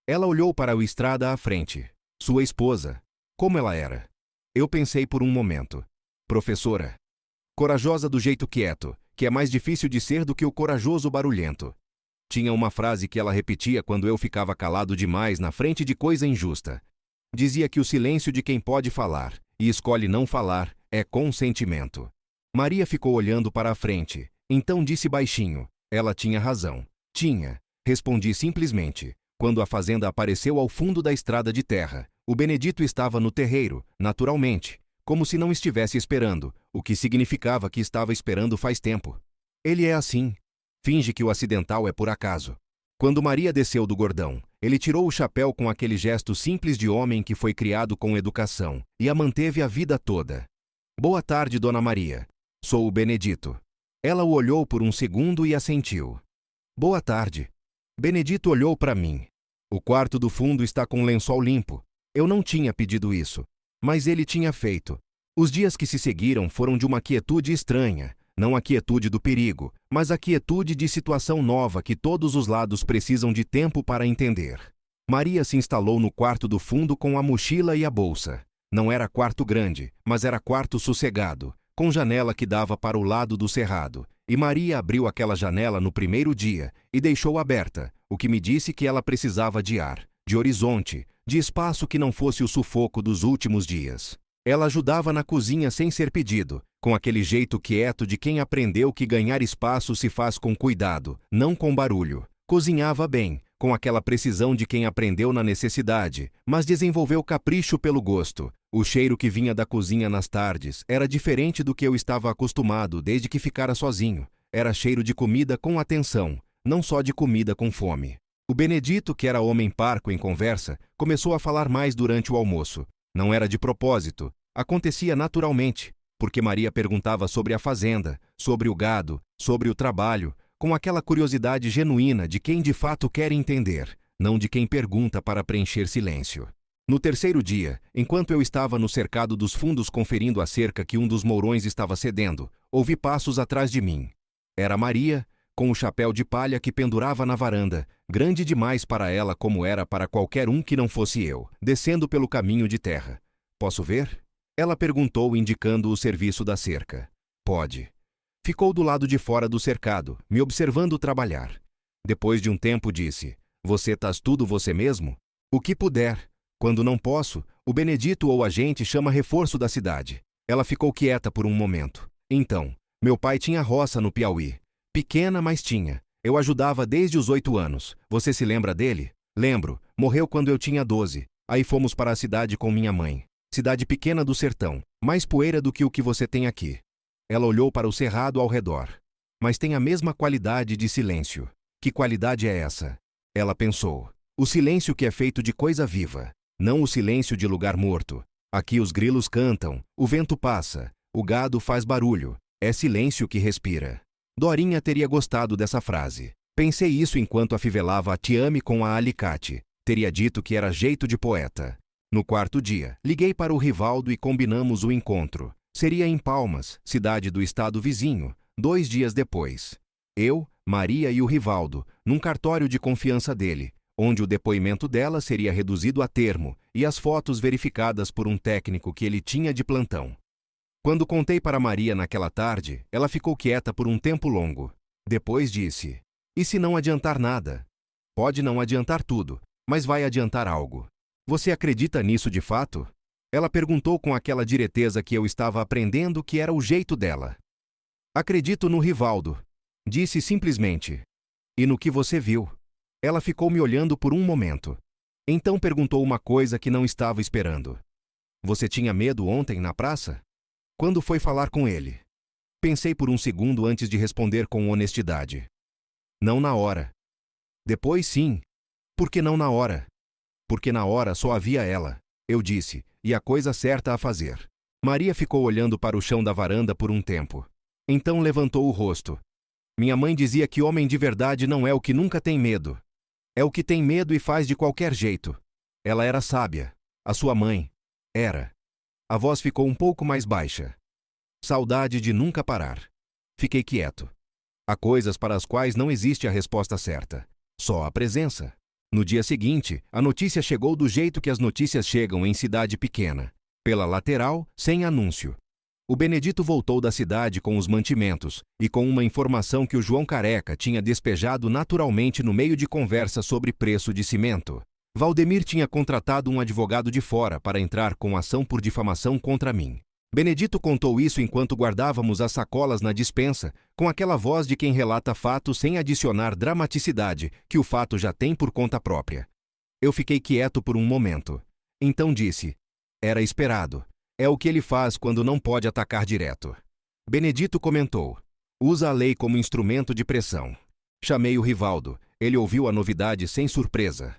Ela olhou para a estrada à frente. Sua esposa. Como ela era? Eu pensei por um momento. Professora. Corajosa do jeito quieto, que é mais difícil de ser do que o corajoso barulhento. Tinha uma frase que ela repetia quando eu ficava calado demais na frente de coisa injusta. Dizia que o silêncio de quem pode falar, e escolhe não falar, é consentimento. Maria ficou olhando para a frente, então disse baixinho: ela tinha razão. Tinha. Respondi simplesmente. Quando a fazenda apareceu ao fundo da estrada de terra, o Benedito estava no terreiro, naturalmente, como se não estivesse esperando, o que significava que estava esperando faz tempo. Ele é assim. Finge que o acidental é por acaso. Quando Maria desceu do gordão, ele tirou o chapéu com aquele gesto simples de homem que foi criado com educação e a manteve a vida toda. Boa tarde, Dona Maria. Sou o Benedito. Ela o olhou por um segundo e assentiu. Boa tarde. Benedito olhou para mim. O quarto do fundo está com um lençol limpo. Eu não tinha pedido isso, mas ele tinha feito. Os dias que se seguiram foram de uma quietude estranha, não a quietude do perigo, mas a quietude de situação nova que todos os lados precisam de tempo para entender. Maria se instalou no quarto do fundo com a mochila e a bolsa. Não era quarto grande, mas era quarto sossegado, com janela que dava para o lado do cerrado. E Maria abriu aquela janela no primeiro dia e deixou aberta, o que me disse que ela precisava de ar, de horizonte, de espaço que não fosse o sufoco dos últimos dias. Ela ajudava na cozinha sem ser pedido, com aquele jeito quieto de quem aprendeu que ganhar espaço se faz com cuidado, não com barulho. Cozinhava bem, com aquela precisão de quem aprendeu na necessidade, mas desenvolveu capricho pelo gosto. O cheiro que vinha da cozinha nas tardes era diferente do que eu estava acostumado desde que ficara sozinho. Era cheiro de comida com atenção, não só de comida com fome. O Benedito, que era homem parco em conversa, começou a falar mais durante o almoço. Não era de propósito, acontecia naturalmente, porque Maria perguntava sobre a fazenda, sobre o gado, sobre o trabalho, com aquela curiosidade genuína de quem de fato quer entender, não de quem pergunta para preencher silêncio. No terceiro dia, enquanto eu estava no cercado dos fundos conferindo a cerca que um dos mourões estava cedendo, ouvi passos atrás de mim. Era Maria, com o chapéu de palha que pendurava na varanda, grande demais para ela como era para qualquer um que não fosse eu, descendo pelo caminho de terra. Posso ver? Ela perguntou, indicando o serviço da cerca. Pode. Ficou do lado de fora do cercado, me observando trabalhar. Depois de um tempo disse: Você tás tudo você mesmo? O que puder. Quando não posso, o Benedito ou a gente chama reforço da cidade. Ela ficou quieta por um momento. Então, meu pai tinha roça no Piauí. Pequena, mas tinha. Eu ajudava desde os 8 anos. Você se lembra dele? Lembro. Morreu quando eu tinha 12. Aí fomos para a cidade com minha mãe. Cidade pequena do sertão. Mais poeira do que o que você tem aqui. Ela olhou para o cerrado ao redor. Mas tem a mesma qualidade de silêncio. Que qualidade é essa? Ela pensou. O silêncio que é feito de coisa viva. Não o silêncio de lugar morto. Aqui os grilos cantam, o vento passa, o gado faz barulho. É silêncio que respira. Dorinha teria gostado dessa frase. Pensei isso enquanto afivelava a Tiame com a alicate. Teria dito que era jeito de poeta. No quarto dia, liguei para o Rivaldo e combinamos o encontro. Seria em Palmas, cidade do estado vizinho, 2 dias depois. Eu, Maria e o Rivaldo, num cartório de confiança dele, onde o depoimento dela seria reduzido a termo e as fotos verificadas por um técnico que ele tinha de plantão. Quando contei para Maria naquela tarde, ela ficou quieta por um tempo longo. Depois disse: E se não adiantar nada? Pode não adiantar tudo, mas vai adiantar algo. Você acredita nisso de fato? Ela perguntou com aquela direteza que eu estava aprendendo que era o jeito dela. Acredito no Rivaldo. Disse simplesmente. E no que você viu? Ela ficou me olhando por um momento. Então perguntou uma coisa que não estava esperando. Você tinha medo ontem na praça? Quando foi falar com ele? Pensei por um segundo antes de responder com honestidade. Não na hora. Depois sim. Por que não na hora? Porque na hora só havia ela, eu disse, e a coisa certa a fazer. Maria ficou olhando para o chão da varanda por um tempo. Então levantou o rosto. Minha mãe dizia que homem de verdade não é o que nunca tem medo. É o que tem medo e faz de qualquer jeito. Ela era sábia. A sua mãe. Era. A voz ficou um pouco mais baixa. Saudade de nunca parar. Fiquei quieto. Há coisas para as quais não existe a resposta certa. Só a presença. No dia seguinte, a notícia chegou do jeito que as notícias chegam em cidade pequena. Pela lateral, sem anúncio. O Benedito voltou da cidade com os mantimentos e com uma informação que o João Careca tinha despejado naturalmente no meio de conversa sobre preço de cimento. Valdemir tinha contratado um advogado de fora para entrar com ação por difamação contra mim. Benedito contou isso enquanto guardávamos as sacolas na despensa, com aquela voz de quem relata fato sem adicionar dramaticidade que o fato já tem por conta própria. Eu fiquei quieto por um momento. Então disse: era esperado. É o que ele faz quando não pode atacar direto. Benedito comentou: usa a lei como instrumento de pressão. Chamei o Rivaldo. Ele ouviu a novidade sem surpresa.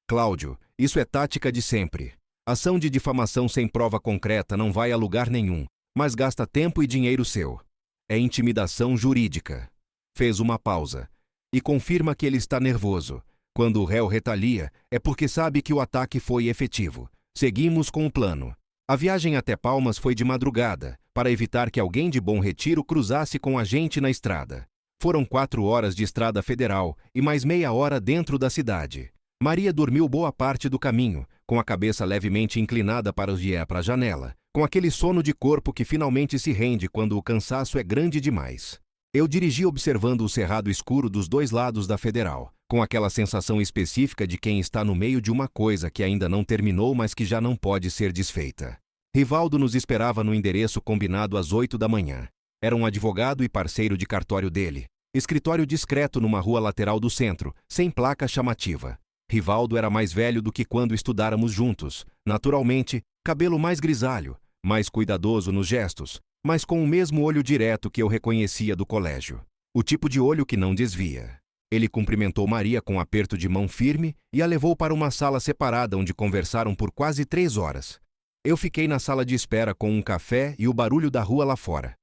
Cláudio, isso é tática de sempre. Ação de difamação sem prova concreta não vai a lugar nenhum, mas gasta tempo e dinheiro seu. É intimidação jurídica. Fez uma pausa. E confirma que ele está nervoso. Quando o réu retalia, é porque sabe que o ataque foi efetivo. Seguimos com o plano. A viagem até Palmas foi de madrugada, para evitar que alguém de Bom Retiro cruzasse com a gente na estrada. Foram 4 horas de estrada federal e mais meia hora dentro da cidade. Maria dormiu boa parte do caminho, com a cabeça levemente inclinada para a janela, com aquele sono de corpo que finalmente se rende quando o cansaço é grande demais. Eu dirigi observando o cerrado escuro dos 2 lados da federal, com aquela sensação específica de quem está no meio de uma coisa que ainda não terminou, mas que já não pode ser desfeita. Rivaldo nos esperava no endereço combinado às 8 da manhã. Era um advogado e parceiro de cartório dele. Escritório discreto numa rua lateral do centro, sem placa chamativa. Rivaldo era mais velho do que quando estudáramos juntos. Naturalmente, cabelo mais grisalho, mais cuidadoso nos gestos, mas com o mesmo olho direto que eu reconhecia do colégio. O tipo de olho que não desvia. Ele cumprimentou Maria com um aperto de mão firme e a levou para uma sala separada onde conversaram por quase 3 horas. Eu fiquei na sala de espera com um café e o barulho da rua lá fora.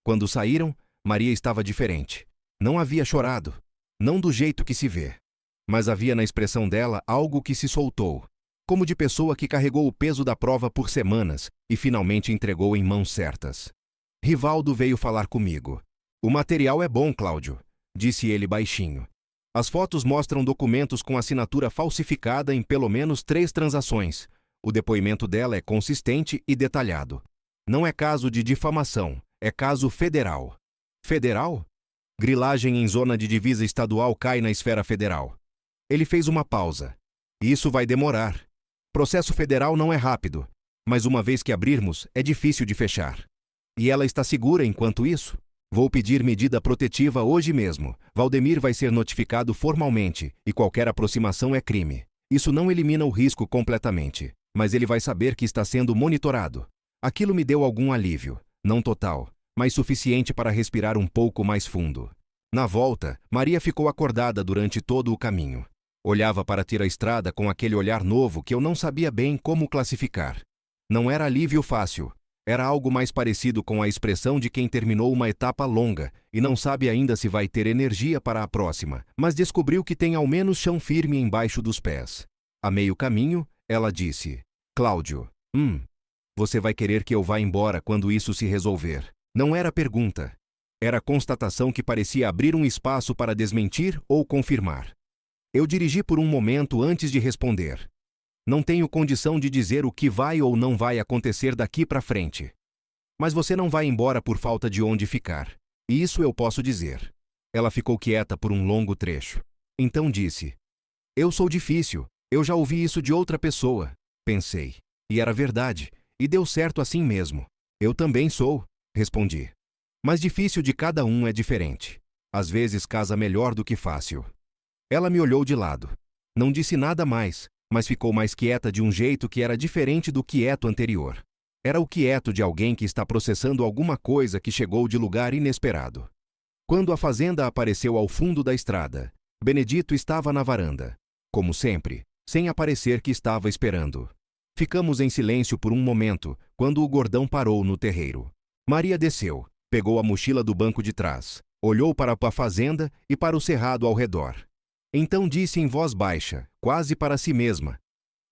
Quando saíram, Maria estava diferente. Não havia chorado. Não do jeito que se vê. Mas havia na expressão dela algo que se soltou, como de pessoa que carregou o peso da prova por semanas e finalmente entregou em mãos certas. Rivaldo veio falar comigo. O material é bom, Cláudio, disse ele baixinho. As fotos mostram documentos com assinatura falsificada em pelo menos 3 transações. O depoimento dela é consistente e detalhado. Não é caso de difamação, é caso federal. Federal? Grilagem em zona de divisa estadual cai na esfera federal. Ele fez uma pausa. Isso vai demorar. Processo federal não é rápido, mas uma vez que abrirmos, é difícil de fechar. E ela está segura enquanto isso? Vou pedir medida protetiva hoje mesmo. Valdemir vai ser notificado formalmente, e qualquer aproximação é crime. Isso não elimina o risco completamente, mas ele vai saber que está sendo monitorado. Aquilo me deu algum alívio, não total, mas suficiente para respirar um pouco mais fundo. Na volta, Maria ficou acordada durante todo o caminho. Olhava para a estrada com aquele olhar novo que eu não sabia bem como classificar. Não era alívio fácil. Era algo mais parecido com a expressão de quem terminou uma etapa longa e não sabe ainda se vai ter energia para a próxima, mas descobriu que tem ao menos chão firme embaixo dos pés. A meio caminho, ela disse: Cláudio, você vai querer que eu vá embora quando isso se resolver. Não era pergunta. Era constatação que parecia abrir um espaço para desmentir ou confirmar. Eu dirigi por um momento antes de responder. Não tenho condição de dizer o que vai ou não vai acontecer daqui para frente. Mas você não vai embora por falta de onde ficar. E isso eu posso dizer. Ela ficou quieta por um longo trecho. Então disse: eu sou difícil. Eu já ouvi isso de outra pessoa. Pensei. E era verdade. E deu certo assim mesmo. Eu também sou, respondi. Mas difícil de cada um é diferente. Às vezes casa melhor do que fácil. Ela me olhou de lado. Não disse nada mais, mas ficou mais quieta de um jeito que era diferente do quieto anterior. Era o quieto de alguém que está processando alguma coisa que chegou de lugar inesperado. Quando a fazenda apareceu ao fundo da estrada, Benedito estava na varanda. Como sempre, sem aparecer que estava esperando. Ficamos em silêncio por um momento, quando o gordão parou no terreiro. Maria desceu, pegou a mochila do banco de trás, olhou para a fazenda e para o cerrado ao redor. Então disse em voz baixa, quase para si mesma: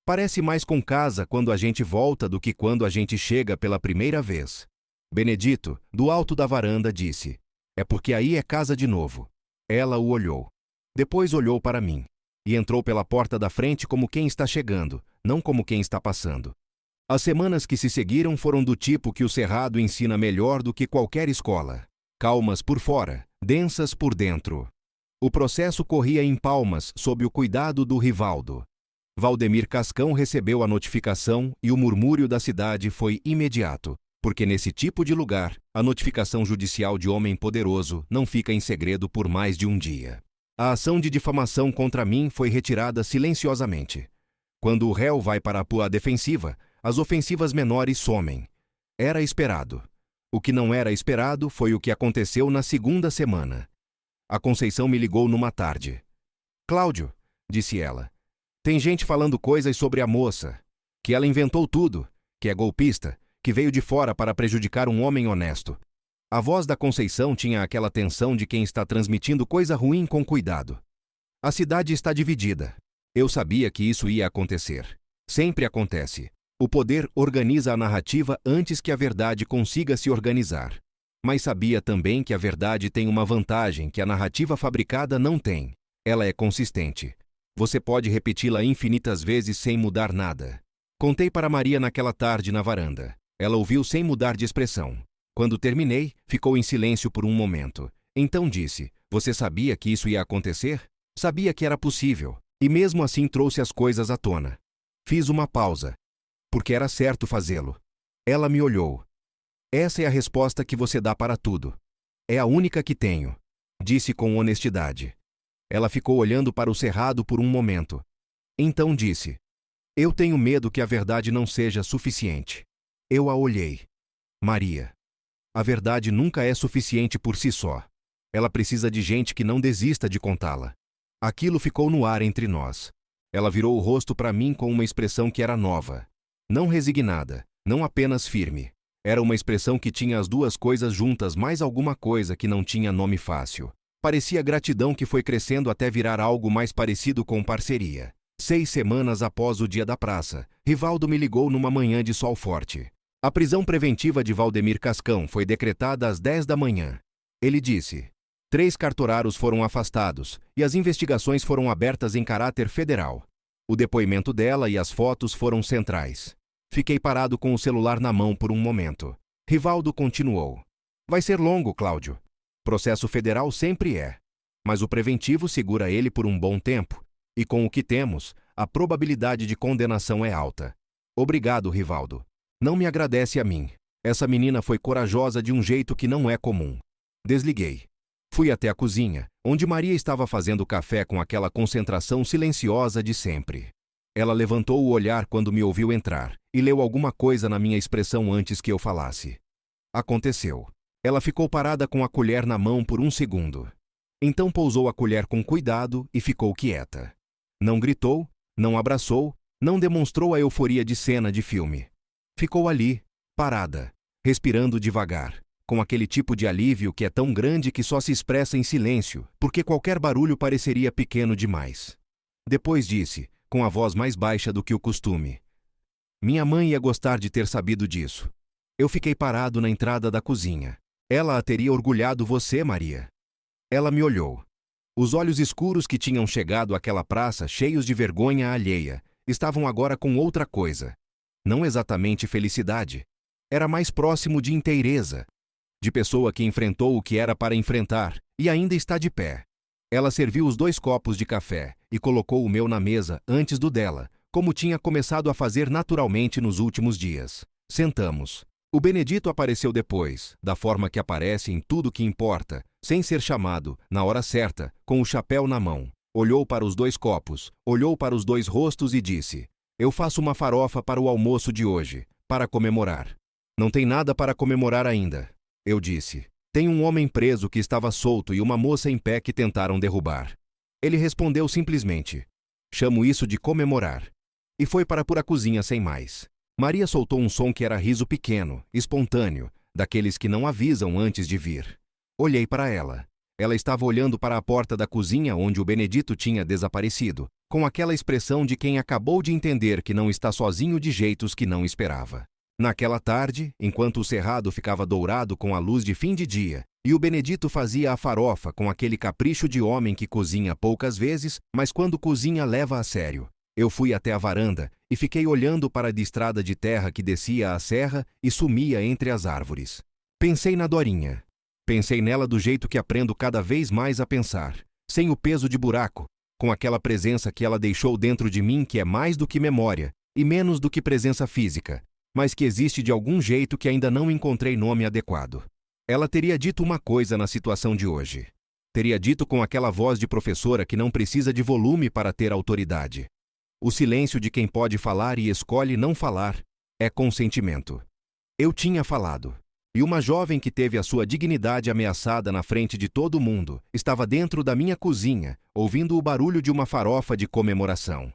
parece mais com casa quando a gente volta do que quando a gente chega pela primeira vez. Benedito, do alto da varanda, disse: é porque aí é casa de novo. Ela o olhou. Depois olhou para mim. E entrou pela porta da frente como quem está chegando, não como quem está passando. As semanas que se seguiram foram do tipo que o Cerrado ensina melhor do que qualquer escola. Calmas por fora, densas por dentro. O processo corria em Palmas sob o cuidado do Rivaldo. Valdemir Cascão recebeu a notificação e o murmúrio da cidade foi imediato. Porque nesse tipo de lugar, a notificação judicial de homem poderoso não fica em segredo por mais de um dia. A ação de difamação contra mim foi retirada silenciosamente. Quando o réu vai para a defensiva, as ofensivas menores somem. Era esperado. O que não era esperado foi o que aconteceu na segunda semana. A Conceição me ligou numa tarde. Cláudio, disse ela, tem gente falando coisas sobre a moça, que ela inventou tudo, que é golpista, que veio de fora para prejudicar um homem honesto. A voz da Conceição tinha aquela tensão de quem está transmitindo coisa ruim com cuidado. A cidade está dividida. Eu sabia que isso ia acontecer. Sempre acontece. O poder organiza a narrativa antes que a verdade consiga se organizar. Mas sabia também que a verdade tem uma vantagem que a narrativa fabricada não tem. Ela é consistente. Você pode repeti-la infinitas vezes sem mudar nada. Contei para Maria naquela tarde na varanda. Ela ouviu sem mudar de expressão. Quando terminei, ficou em silêncio por um momento. Então disse, você sabia que isso ia acontecer? Sabia que era possível. E mesmo assim trouxe as coisas à tona. Fiz uma pausa. Porque era certo fazê-lo. Ela me olhou. Essa é a resposta que você dá para tudo. É a única que tenho. Disse com honestidade. Ela ficou olhando para o cerrado por um momento. Então disse. Eu tenho medo que a verdade não seja suficiente. Eu a olhei. Maria. A verdade nunca é suficiente por si só. Ela precisa de gente que não desista de contá-la. Aquilo ficou no ar entre nós. Ela virou o rosto para mim com uma expressão que era nova. Não resignada, não apenas firme. Era uma expressão que tinha as duas coisas juntas, mais alguma coisa que não tinha nome fácil. Parecia gratidão que foi crescendo até virar algo mais parecido com parceria. 6 semanas após o dia da praça, Rivaldo me ligou numa manhã de sol forte. A prisão preventiva de Valdemir Cascão foi decretada às 10 da manhã. Ele disse: 3 cartorários foram afastados e as investigações foram abertas em caráter federal. O depoimento dela e as fotos foram centrais. Fiquei parado com o celular na mão por um momento. Rivaldo continuou. Vai ser longo, Cláudio. Processo federal sempre é. Mas o preventivo segura ele por um bom tempo. E com o que temos, a probabilidade de condenação é alta. Obrigado, Rivaldo. Não me agradece a mim. Essa menina foi corajosa de um jeito que não é comum. Desliguei. Fui até a cozinha, onde Maria estava fazendo café com aquela concentração silenciosa de sempre. Ela levantou o olhar quando me ouviu entrar e leu alguma coisa na minha expressão antes que eu falasse. Aconteceu. Ela ficou parada com a colher na mão por um segundo. Então pousou a colher com cuidado e ficou quieta. Não gritou, não abraçou, não demonstrou a euforia de cena de filme. Ficou ali, parada, respirando devagar, com aquele tipo de alívio que é tão grande que só se expressa em silêncio, porque qualquer barulho pareceria pequeno demais. Depois disse, com a voz mais baixa do que o costume: minha mãe ia gostar de ter sabido disso. Eu fiquei parado na entrada da cozinha. Ela a teria orgulhado você, Maria. Ela me olhou. Os olhos escuros que tinham chegado àquela praça, cheios de vergonha alheia, estavam agora com outra coisa. Não exatamente felicidade. Era mais próximo de inteireza. De pessoa que enfrentou o que era para enfrentar e ainda está de pé. Ela serviu os 2 copos de café e colocou o meu na mesa antes do dela, como tinha começado a fazer naturalmente nos últimos dias. Sentamos. O Benedito apareceu depois, da forma que aparece em tudo que importa, sem ser chamado, na hora certa, com o chapéu na mão. Olhou para os 2 copos, olhou para os 2 rostos e disse: eu faço uma farofa para o almoço de hoje, para comemorar. Não tem nada para comemorar ainda. Eu disse: tem um homem preso que estava solto e uma moça em pé que tentaram derrubar. Ele respondeu simplesmente: chamo isso de comemorar. E foi para a cozinha sem mais. Maria soltou um som que era riso pequeno, espontâneo, daqueles que não avisam antes de vir. Olhei para ela. Ela estava olhando para a porta da cozinha onde o Benedito tinha desaparecido, com aquela expressão de quem acabou de entender que não está sozinho de jeitos que não esperava. Naquela tarde, enquanto o cerrado ficava dourado com a luz de fim de dia, e o Benedito fazia a farofa com aquele capricho de homem que cozinha poucas vezes, mas quando cozinha leva a sério. Eu fui até a varanda e fiquei olhando para a estrada de terra que descia à serra e sumia entre as árvores. Pensei na Dorinha. Pensei nela do jeito que aprendo cada vez mais a pensar, sem o peso de buraco, com aquela presença que ela deixou dentro de mim que é mais do que memória e menos do que presença física, mas que existe de algum jeito que ainda não encontrei nome adequado. Ela teria dito uma coisa na situação de hoje. Teria dito com aquela voz de professora que não precisa de volume para ter autoridade. O silêncio de quem pode falar e escolhe não falar é consentimento. Eu tinha falado. E uma jovem que teve a sua dignidade ameaçada na frente de todo mundo estava dentro da minha cozinha, ouvindo o barulho de uma farofa de comemoração.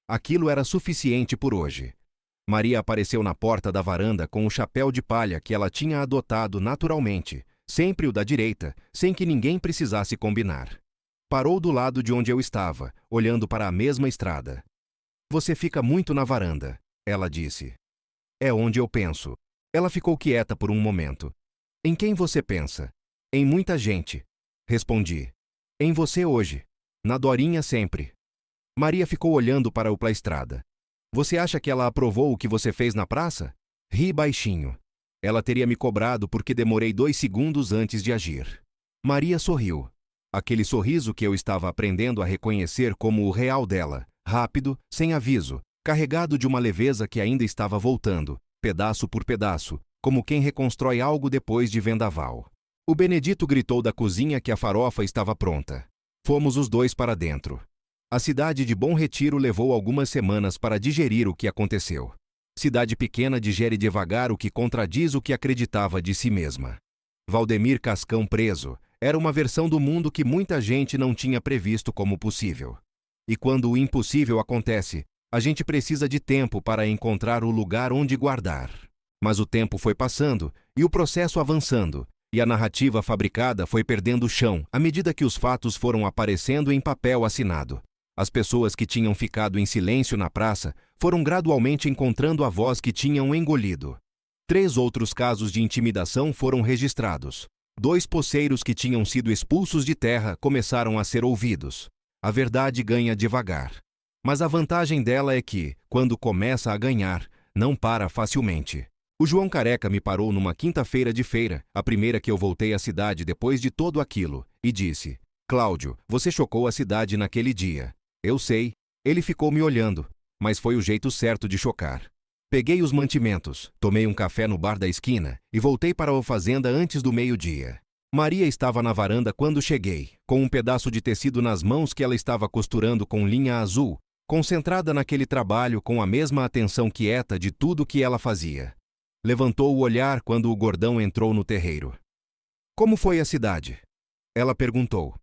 Aquilo era suficiente por hoje. Maria apareceu na porta da varanda com o chapéu de palha que ela tinha adotado naturalmente, sempre o da direita, sem que ninguém precisasse combinar. Parou do lado de onde eu estava, olhando para a mesma estrada. Você fica muito na varanda, ela disse. É onde eu penso. Ela ficou quieta por um momento. Em quem você pensa? Em muita gente. Respondi. Em você hoje. Na Dorinha sempre. Maria ficou olhando para a estrada. Você acha que ela aprovou o que você fez na praça? Ri baixinho. Ela teria me cobrado porque demorei 2 segundos antes de agir. Maria sorriu. Aquele sorriso que eu estava aprendendo a reconhecer como o real dela, rápido, sem aviso, carregado de uma leveza que ainda estava voltando, pedaço por pedaço, como quem reconstrói algo depois de vendaval. O Benedito gritou da cozinha que a farofa estava pronta. Fomos os dois para dentro. A cidade de Bom Retiro levou algumas semanas para digerir o que aconteceu. Cidade pequena digere devagar o que contradiz o que acreditava de si mesma. Valdemir Cascão preso era uma versão do mundo que muita gente não tinha previsto como possível. E quando o impossível acontece, a gente precisa de tempo para encontrar o lugar onde guardar. Mas o tempo foi passando e o processo avançando, e a narrativa fabricada foi perdendo chão à medida que os fatos foram aparecendo em papel assinado. As pessoas que tinham ficado em silêncio na praça foram gradualmente encontrando a voz que tinham engolido. 3 outros casos de intimidação foram registrados. 2 poceiros que tinham sido expulsos de terra começaram a ser ouvidos. A verdade ganha devagar. Mas a vantagem dela é que, quando começa a ganhar, não para facilmente. O João Careca me parou numa quinta-feira de feira, a primeira que eu voltei à cidade depois de todo aquilo, e disse: Cláudio, você chocou a cidade naquele dia. Eu sei. Ele ficou me olhando, mas foi o jeito certo de chocar. Peguei os mantimentos, tomei um café no bar da esquina e voltei para a fazenda antes do meio-dia. Maria estava na varanda quando cheguei, com um pedaço de tecido nas mãos que ela estava costurando com linha azul, concentrada naquele trabalho com a mesma atenção quieta de tudo que ela fazia. Levantou o olhar quando o gordão entrou no terreiro. Como foi a cidade? Ela perguntou.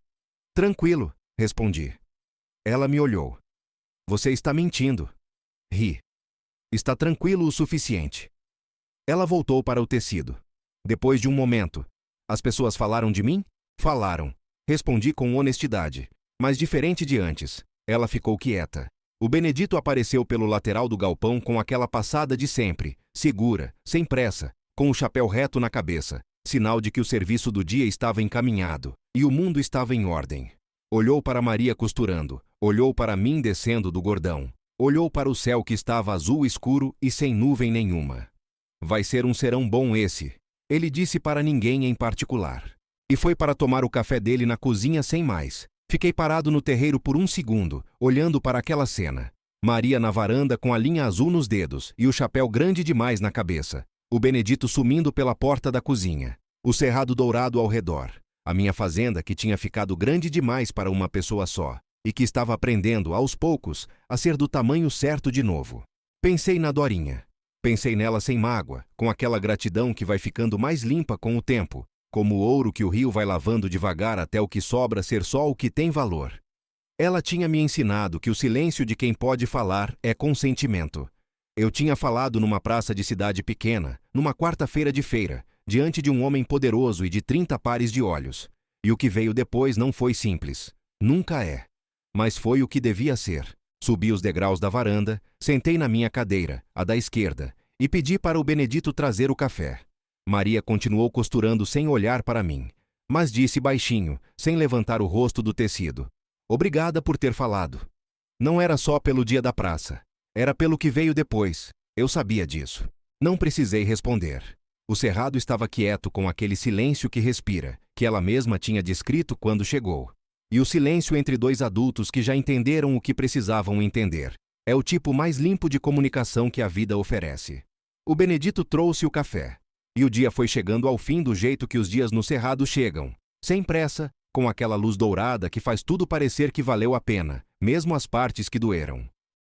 Tranquilo, respondi. Ela me olhou. Você está mentindo. Ri. Está tranquilo o suficiente. Ela voltou para o tecido. Depois de um momento. As pessoas falaram de mim? Falaram. Respondi com honestidade. Mas diferente de antes. Ela ficou quieta. O Benedito apareceu pelo lateral do galpão com aquela passada de sempre, segura, sem pressa, com o chapéu reto na cabeça, sinal de que o serviço do dia estava encaminhado e o mundo estava em ordem. Olhou para Maria costurando, olhou para mim descendo do gordão, olhou para o céu que estava azul escuro e sem nuvem nenhuma. Vai ser um serão bom esse, ele disse para ninguém em particular. E foi para tomar o café dele na cozinha sem mais. Fiquei parado no terreiro por um segundo, olhando para aquela cena. Maria na varanda com a linha azul nos dedos e o chapéu grande demais na cabeça. O Benedito sumindo pela porta da cozinha. O cerrado dourado ao redor. A minha fazenda que tinha ficado grande demais para uma pessoa só e que estava aprendendo, aos poucos, a ser do tamanho certo de novo. Pensei na Dorinha. Pensei nela sem mágoa, com aquela gratidão que vai ficando mais limpa com o tempo, como o ouro que o rio vai lavando devagar até o que sobra ser só o que tem valor. Ela tinha me ensinado que o silêncio de quem pode falar é consentimento. Eu tinha falado numa praça de cidade pequena, numa quarta-feira de feira, diante de um homem poderoso e de 30 pares de olhos. E o que veio depois não foi simples. Nunca é. Mas foi o que devia ser. Subi os degraus da varanda, sentei na minha cadeira, a da esquerda, e pedi para o Benedito trazer o café. Maria continuou costurando sem olhar para mim, mas disse baixinho, sem levantar o rosto do tecido. Obrigada por ter falado. Não era só pelo dia da praça. Era pelo que veio depois. Eu sabia disso. Não precisei responder. O cerrado estava quieto com aquele silêncio que respira, que ela mesma tinha descrito quando chegou. E o silêncio entre 2 adultos que já entenderam o que precisavam entender. É o tipo mais limpo de comunicação que a vida oferece. O Benedito trouxe o café. E o dia foi chegando ao fim do jeito que os dias no cerrado chegam. Sem pressa, com aquela luz dourada que faz tudo parecer que valeu a pena, mesmo as partes que doeram.